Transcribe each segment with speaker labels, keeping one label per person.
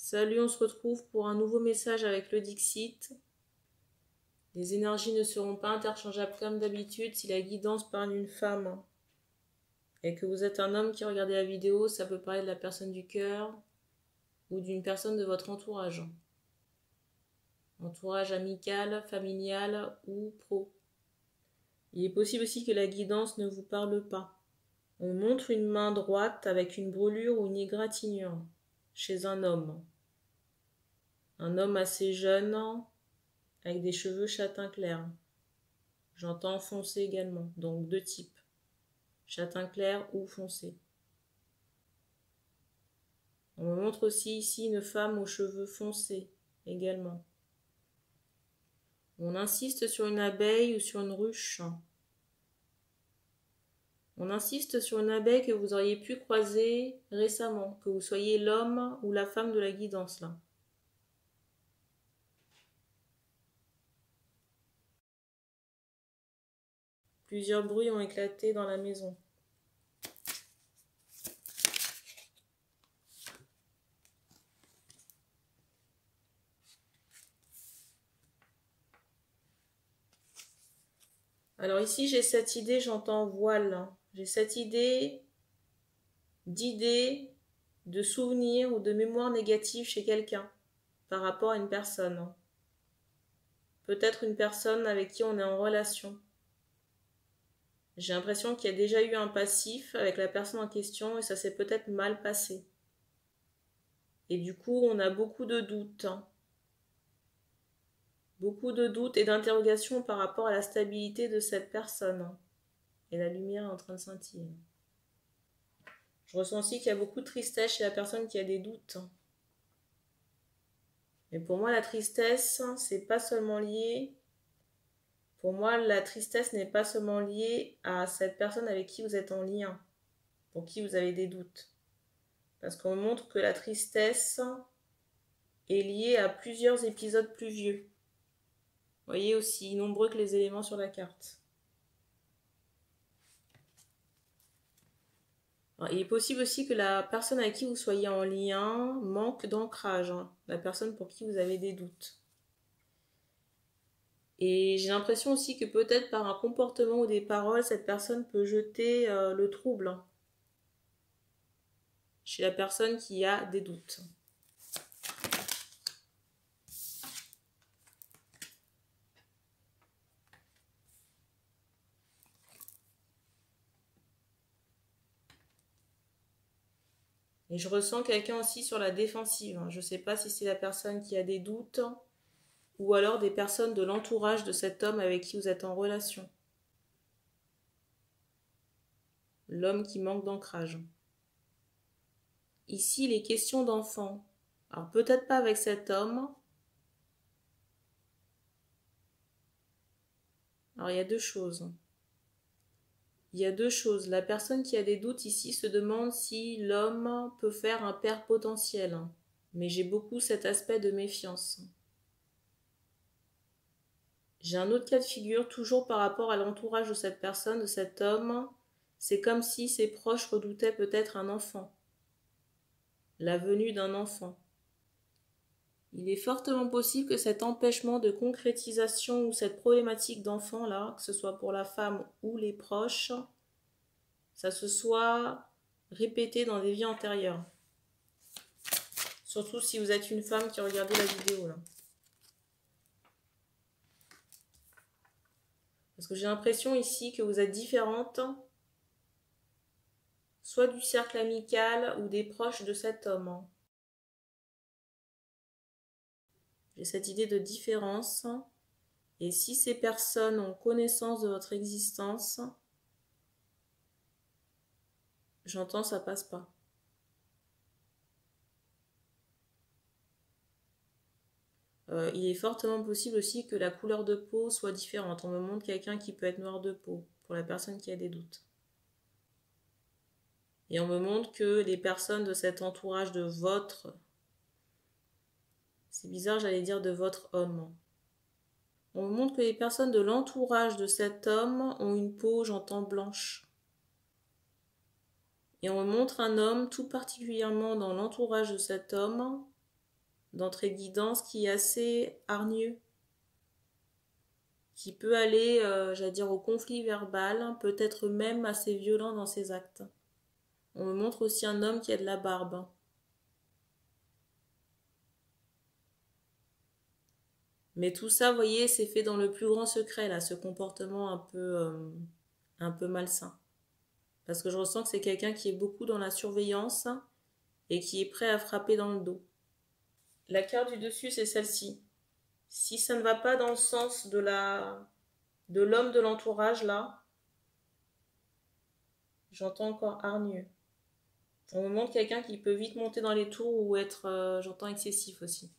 Speaker 1: Salut, on se retrouve pour un nouveau message avec le Dixit. Les énergies ne seront pas interchangeables comme d'habitude. Si la guidance parle d'une femme et que vous êtes un homme qui regarde la vidéo, ça peut parler de la personne du cœur ou d'une personne de votre entourage. Entourage amical, familial ou pro. Il est possible aussi que la guidance ne vous parle pas. On montre une main droite avec une brûlure ou une égratignure chez un homme. Un homme assez jeune, avec des cheveux châtain clair. J'entends foncé également, donc deux types, châtain clair ou foncé. On me montre aussi ici une femme aux cheveux foncés également. On insiste sur une abeille ou sur une ruche. On insiste sur une abeille que vous auriez pu croiser récemment, que vous soyez l'homme ou la femme de la guidance là. Plusieurs bruits ont éclaté dans la maison. Alors ici, j'ai cette idée, j'entends voile. J'ai cette idée d'idées, de souvenirs ou de mémoires négatives chez quelqu'un par rapport à une personne. Peut-être une personne avec qui on est en relation. J'ai l'impression qu'il y a déjà eu un passif avec la personne en question et ça s'est peut-être mal passé. Et du coup, on a beaucoup de doutes. Beaucoup de doutes et d'interrogations par rapport à la stabilité de cette personne. Et la lumière est en train de scintiller. Je ressens aussi qu'il y a beaucoup de tristesse chez la personne qui a des doutes. Mais pour moi, la tristesse, c'est pas seulement lié. Pour moi, la tristesse n'est pas seulement liée à cette personne avec qui vous êtes en lien, pour qui vous avez des doutes. Parce qu'on montre que la tristesse est liée à plusieurs épisodes plus vieux. Vous voyez, aussi nombreux que les éléments sur la carte. Alors, il est possible aussi que la personne avec qui vous soyez en lien manque d'ancrage, la personne pour qui vous avez des doutes. Et j'ai l'impression aussi que peut-être par un comportement ou des paroles, cette personne peut jeter le trouble chez la personne qui a des doutes. Et je ressens quelqu'un aussi sur la défensive. Je ne sais pas si c'est la personne qui a des doutes ou alors des personnes de l'entourage de cet homme avec qui vous êtes en relation. L'homme qui manque d'ancrage. Ici, les questions d'enfants. Alors peut-être pas avec cet homme. Alors il y a deux choses. La personne qui a des doutes ici se demande si l'homme peut faire un père potentiel. Mais j'ai beaucoup cet aspect de méfiance. J'ai un autre cas de figure, toujours par rapport à l'entourage de cette personne, de cet homme. C'est comme si ses proches redoutaient peut-être un enfant. La venue d'un enfant. Il est fortement possible que cet empêchement de concrétisation ou cette problématique d'enfant-là, que ce soit pour la femme ou les proches, ça se soit répété dans des vies antérieures. Surtout si vous êtes une femme qui regardez la vidéo là. Parce que j'ai l'impression ici que vous êtes différente, soit du cercle amical ou des proches de cet homme. J'ai cette idée de différence. Et si ces personnes ont connaissance de votre existence, j'entends ça passe pas. Il est fortement possible aussi que la couleur de peau soit différente. On me montre quelqu'un qui peut être noir de peau, pour la personne qui a des doutes. Et on me montre que les personnes de cet entourage de votre... C'est bizarre, j'allais dire de votre homme. On me montre que les personnes de l'entourage de cet homme ont une peau, j'entends, blanche. Et on me montre un homme, tout particulièrement dans l'entourage de cet homme, d'entrée de guidance qui est assez hargneux, qui peut aller, j'allais dire, au conflit verbal, peut-être même assez violent dans ses actes. On me montre aussi un homme qui a de la barbe. Mais tout ça, vous voyez, c'est fait dans le plus grand secret, là, ce comportement un peu malsain. Parce que je ressens que c'est quelqu'un qui est beaucoup dans la surveillance et qui est prêt à frapper dans le dos. La carte du dessus, c'est celle-ci. Si ça ne va pas dans le sens de l'homme de l'entourage, là, j'entends encore hargneux. On me montre quelqu'un qui peut vite monter dans les tours ou être, j'entends, excessif aussi.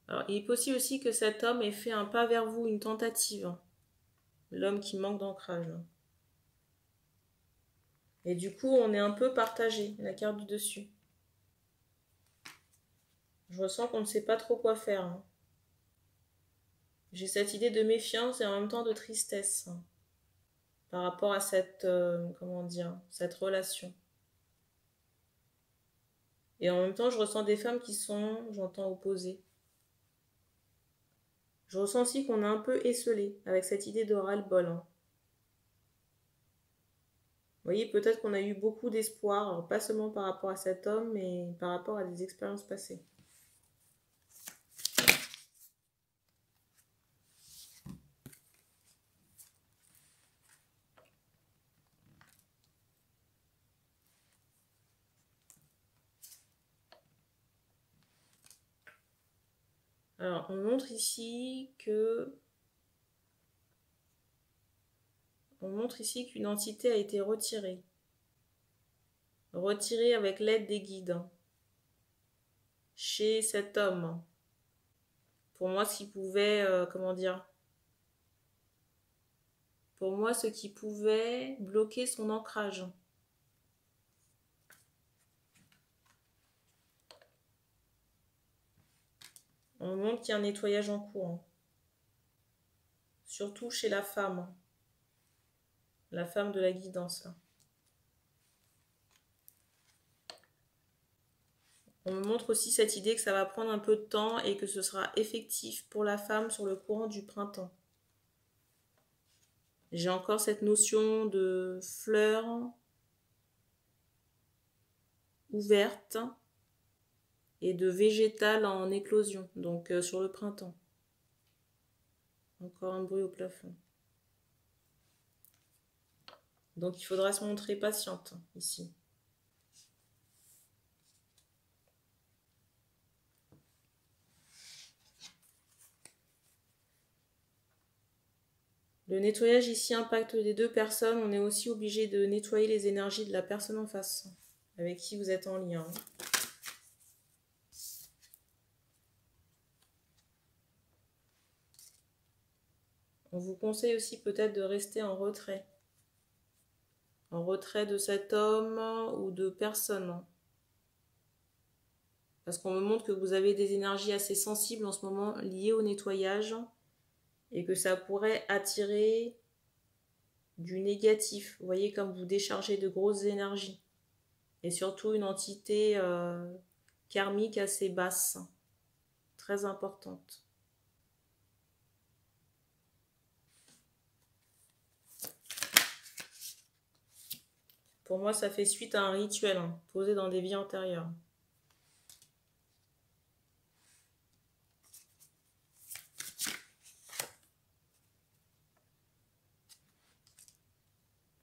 Speaker 1: Alors, il est possible aussi que cet homme ait fait un pas vers vous, une tentative. L'homme qui manque d'ancrage. Et du coup, on est un peu partagé, la carte du dessus. Je ressens qu'on ne sait pas trop quoi faire. J'ai cette idée de méfiance et en même temps de tristesse par rapport à cette, comment dire, cette relation. Et en même temps, je ressens des femmes qui sont, j'entends, opposées. Je ressens aussi qu'on est un peu esselé avec cette idée de ras-le-bol. Vous voyez, peut-être qu'on a eu beaucoup d'espoir, pas seulement par rapport à cet homme, mais par rapport à des expériences passées. Alors, on montre ici qu'une entité a été retirée. Retirée avec l'aide des guides. Chez cet homme. Pour moi, ce qui pouvait, comment dire, pour moi, ce qui pouvait bloquer son ancrage. On montre qu'il y a un nettoyage en cours. Surtout chez la femme de la guidance. Là. On me montre aussi cette idée que ça va prendre un peu de temps et que ce sera effectif pour la femme sur le courant du printemps. J'ai encore cette notion de fleurs ouvertes et de végétal en éclosion, donc sur le printemps. Encore un bruit au plafond. Donc il faudra se montrer patiente ici. Le nettoyage ici impacte les deux personnes. On est aussi obligé de nettoyer les énergies de la personne en face, avec qui vous êtes en lien. On vous conseille aussi peut-être de rester en retrait. En retrait de cet homme ou de personne. Parce qu'on me montre que vous avez des énergies assez sensibles en ce moment liées au nettoyage et que ça pourrait attirer du négatif. Vous voyez, comme vous déchargez de grosses énergies. Et surtout une entité karmique assez basse, très importante. Pour moi, ça fait suite à un rituel posé dans des vies antérieures.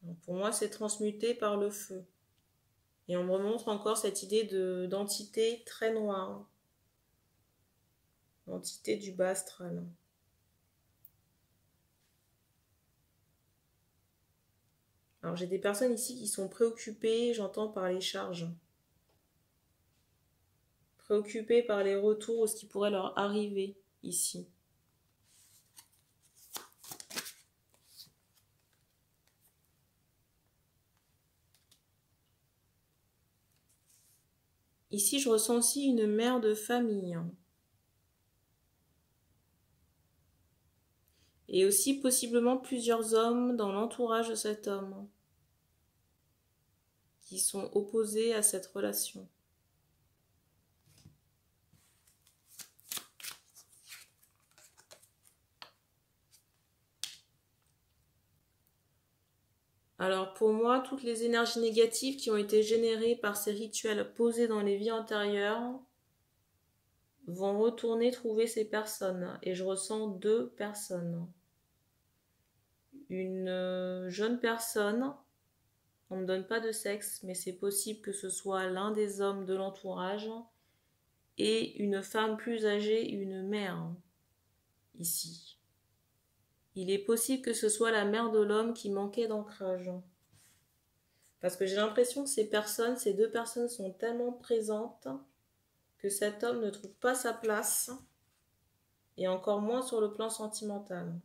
Speaker 1: Donc, pour moi, c'est transmuté par le feu. Et on me remontre encore cette idée d'entité très noire. L'entité du bas astral. Alors j'ai des personnes ici qui sont préoccupées, j'entends, par les charges. Préoccupées par les retours ou ce qui pourrait leur arriver ici. Ici, je ressens aussi une mère de famille. Et aussi possiblement plusieurs hommes dans l'entourage de cet homme qui sont opposés à cette relation. Alors pour moi, toutes les énergies négatives qui ont été générées par ces rituels posés dans les vies antérieures vont retourner trouver ces personnes. Et je ressens deux personnes. Une jeune personne, on ne me donne pas de sexe, mais c'est possible que ce soit l'un des hommes de l'entourage, et une femme plus âgée, une mère, ici. Il est possible que ce soit la mère de l'homme qui manquait d'ancrage. Parce que j'ai l'impression que ces deux personnes sont tellement présentes que cet homme ne trouve pas sa place, et encore moins sur le plan sentimental.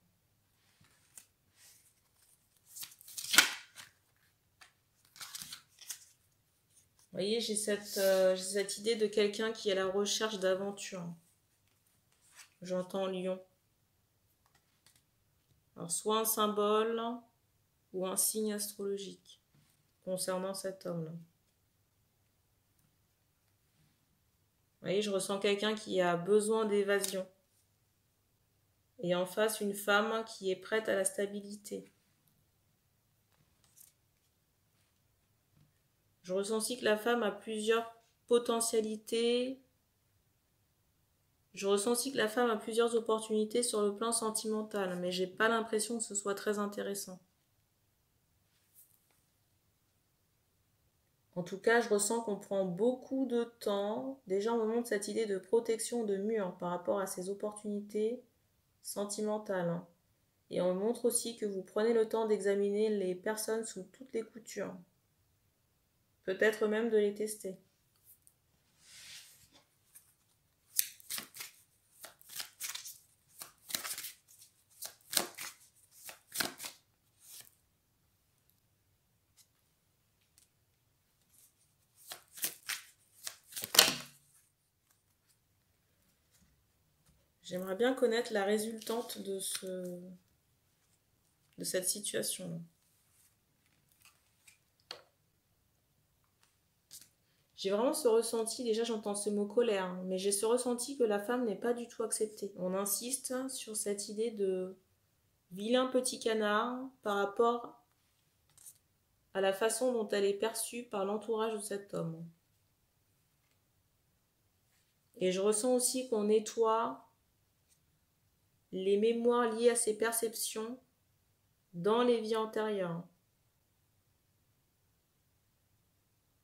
Speaker 1: Vous voyez, j'ai cette idée de quelqu'un qui est à la recherche d'aventure. J'entends lion. Alors, soit un symbole ou un signe astrologique concernant cet homme-là. Vous voyez, je ressens quelqu'un qui a besoin d'évasion. Et en face, une femme qui est prête à la stabilité. Je ressens aussi que la femme a plusieurs potentialités. Je ressens aussi que la femme a plusieurs opportunités sur le plan sentimental, mais j'ai pas l'impression que ce soit très intéressant. En tout cas, je ressens qu'on prend beaucoup de temps. Déjà, on me montre cette idée de protection de mur par rapport à ces opportunités sentimentales. Et on me montre aussi que vous prenez le temps d'examiner les personnes sous toutes les coutures. Peut-être même de les tester. J'aimerais bien connaître la résultante de cette situation. J'ai vraiment ce ressenti, déjà j'entends ce mot colère, mais j'ai ce ressenti que la femme n'est pas du tout acceptée. On insiste sur cette idée de vilain petit canard par rapport à la façon dont elle est perçue par l'entourage de cet homme. Et je ressens aussi qu'on nettoie les mémoires liées à ces perceptions dans les vies antérieures.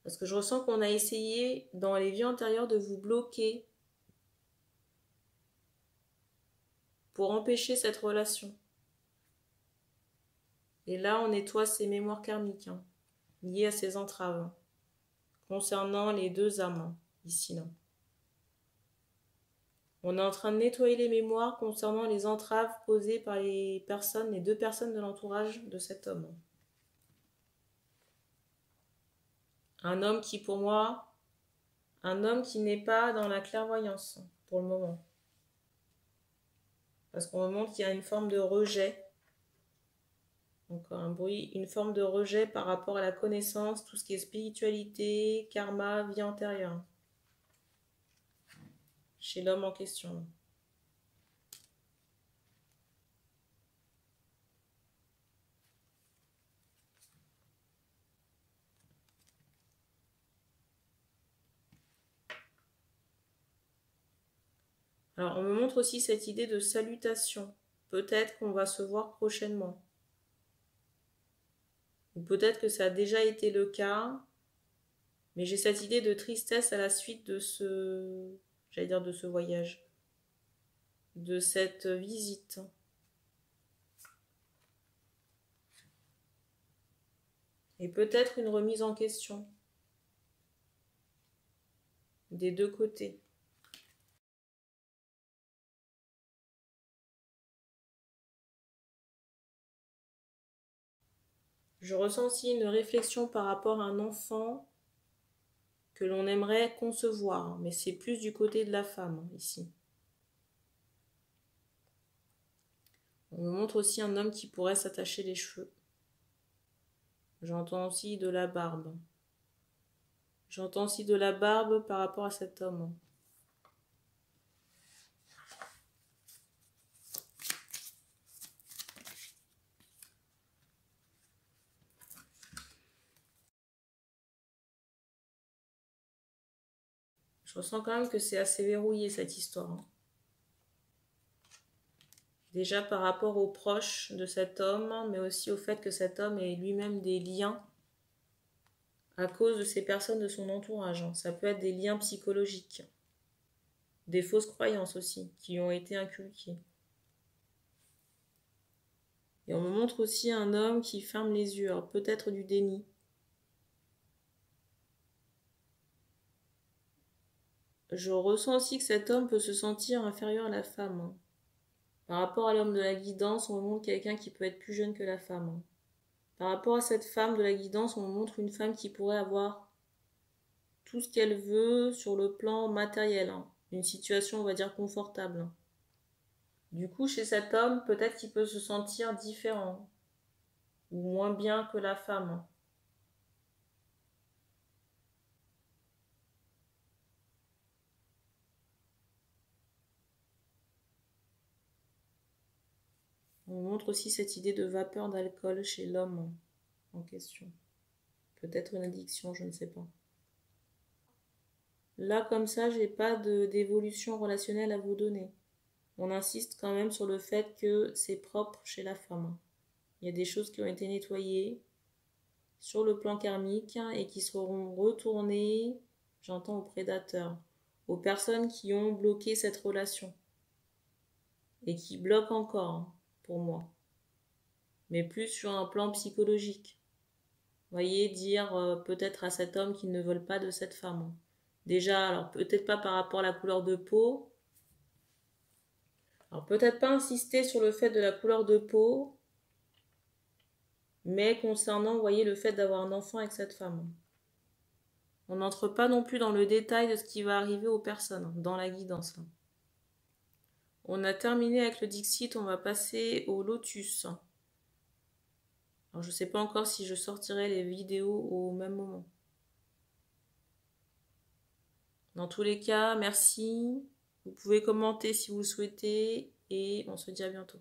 Speaker 1: Parce que je ressens qu'on a essayé dans les vies antérieures de vous bloquer pour empêcher cette relation. Et là, on nettoie ces mémoires karmiques liées à ces entraves concernant les deux âmes, ici là. On est en train de nettoyer les mémoires concernant les entraves posées par les deux personnes de l'entourage de cet homme. Un homme qui, pour moi, un homme qui n'est pas dans la clairvoyance pour le moment. Parce qu'on me montre qu'il y a une forme de rejet. Encore un bruit, une forme de rejet par rapport à la connaissance, tout ce qui est spiritualité, karma, vie antérieure. Chez l'homme en question. Alors, on me montre aussi cette idée de salutation. Peut-être qu'on va se voir prochainement. Ou peut-être que ça a déjà été le cas. Mais j'ai cette idée de tristesse à la suite de de ce voyage. De cette visite. Et peut-être une remise en question. Des deux côtés. Je ressens aussi une réflexion par rapport à un enfant que l'on aimerait concevoir, mais c'est plus du côté de la femme, ici. On me montre aussi un homme qui pourrait s'attacher les cheveux. J'entends aussi de la barbe. J'entends aussi de la barbe par rapport à cet homme. Je ressens quand même que c'est assez verrouillé cette histoire. Déjà par rapport aux proches de cet homme, mais aussi au fait que cet homme ait lui-même des liens à cause de ces personnes de son entourage. Ça peut être des liens psychologiques, des fausses croyances aussi, qui lui ont été inculquées. Et on me montre aussi un homme qui ferme les yeux, peut-être du déni. Je ressens aussi que cet homme peut se sentir inférieur à la femme. Par rapport à l'homme de la guidance, on me montre quelqu'un qui peut être plus jeune que la femme. Par rapport à cette femme de la guidance, on me montre une femme qui pourrait avoir tout ce qu'elle veut sur le plan matériel. Une situation, on va dire, confortable. Du coup, chez cet homme, peut-être qu'il peut se sentir différent ou moins bien que la femme. On montre aussi cette idée de vapeur d'alcool chez l'homme en question. Peut-être une addiction, je ne sais pas. Là, comme ça, j'ai pas d'évolution relationnelle à vous donner. On insiste quand même sur le fait que c'est propre chez la femme. Il y a des choses qui ont été nettoyées sur le plan karmique et qui seront retournées, j'entends, aux prédateurs, aux personnes qui ont bloqué cette relation et qui bloquent encore, pour moi, mais plus sur un plan psychologique. Vous voyez, dire peut-être à cet homme qu'ils ne veulent pas de cette femme. Déjà, alors peut-être pas par rapport à la couleur de peau. Alors peut-être pas insister sur le fait de la couleur de peau, mais concernant, vous voyez, le fait d'avoir un enfant avec cette femme. On n'entre pas non plus dans le détail de ce qui va arriver aux personnes, dans la guidance. On a terminé avec le Dixit, on va passer au Lotus. Alors je ne sais pas encore si je sortirai les vidéos au même moment. Dans tous les cas, merci. Vous pouvez commenter si vous le souhaitez et on se dit à bientôt.